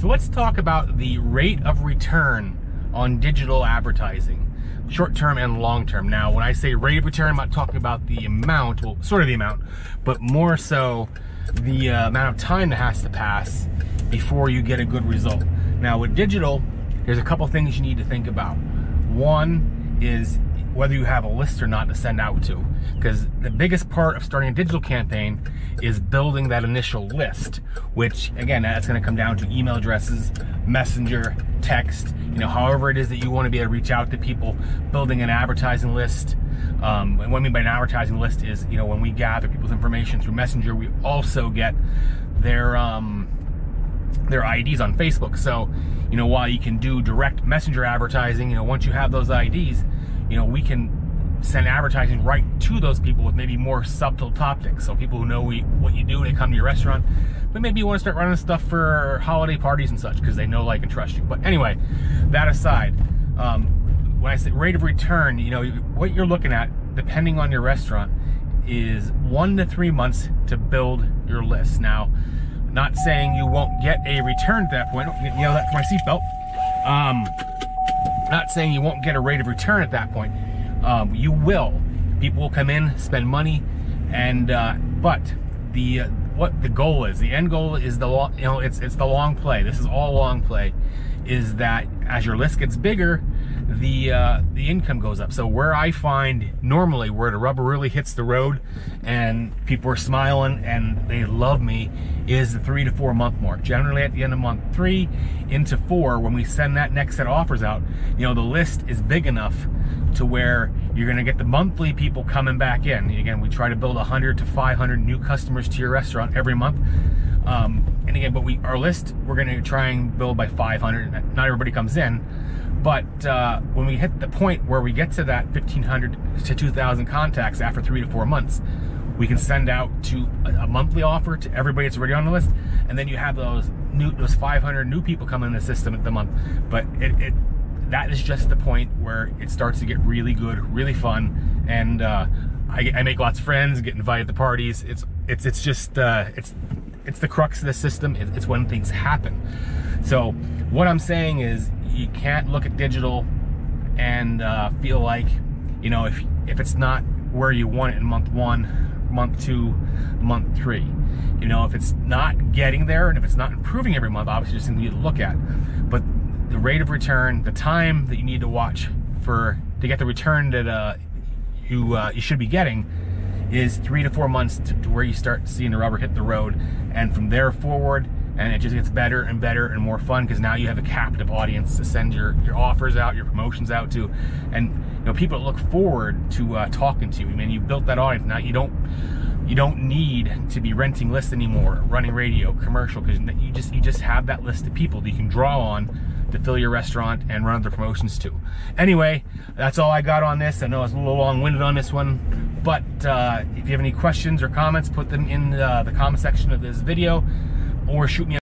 So let's talk about the rate of return on digital advertising, short-term and long-term. Now, when I say rate of return, I'm not talking about the amount, well, sort of the amount, but more so the amount of time that has to pass before you get a good result. Now, with digital, there's a couple things you need to think about. One is whether you have a list or not to send out to, because the biggest part of starting a digital campaign is building that initial list, which again, that's going to come down to email addresses, messenger, text, however it is that you want to be able to reach out to people. Building an advertising list, and what I mean by an advertising list is, when we gather people's information through Messenger, we also get their IDs on Facebook. So, while you can do direct messenger advertising, once you have those IDs, we can send advertising right to those people with maybe more subtle tactics. So people who know what you do when they come to your restaurant, but maybe you want to start running stuff for holiday parties and such because they know, like, and trust you. But anyway, that aside, when I say rate of return, what you're looking at, depending on your restaurant, is 1 to 3 months to build your list. Now, not saying you won't get a return at that point. That for my seatbelt. Not saying you won't get a rate of return at that point. You will. People will come in, spend money, and but what the goal is, the end goal is it's the long play. This is all long play. Is that as your list gets bigger, the income goes up. So where I find normally where the rubber really hits the road and people are smiling and they love me is the 3 to 4 month mark. Generally at the end of month 3 into 4, when we send that next set of offers out, the list is big enough to where you're going to get the monthly people coming back in. Again, we try to build 100 to 500 new customers to your restaurant every month. And again, but our list, we're going to try and build by 500. Not everybody comes in. But when we hit the point where we get to that 1,500 to 2,000 contacts after 3 to 4 months, we can send out to a monthly offer to everybody that's already on the list, and then you have those 500 new people come in the system at the month. But that is just the point where it starts to get really good, really fun, and I make lots of friends, get invited to parties. It's just it's the crux of the system. It's when things happen. So what I'm saying is, you can't look at digital and feel like, if it's not where you want it in month 1, month 2, month 3. If it's not getting there and if it's not improving every month, obviously just something you need to look at. But the rate of return, the time that you need to watch to get the return that you should be getting is 3 to 4 months to where you start seeing the rubber hit the road. And from there forward, and it just gets better and better and more fun, because now you have a captive audience to send your offers out, your promotions out to, and people look forward to talking to you. I mean, you built that audience. Now you don't need to be renting lists anymore, running radio, commercial, because you just have that list of people that you can draw on to fill your restaurant and run other promotions to. Anyway, that's all I got on this. I know I was a little long-winded on this one, but if you have any questions or comments, put them in the comment section of this video, or shoot me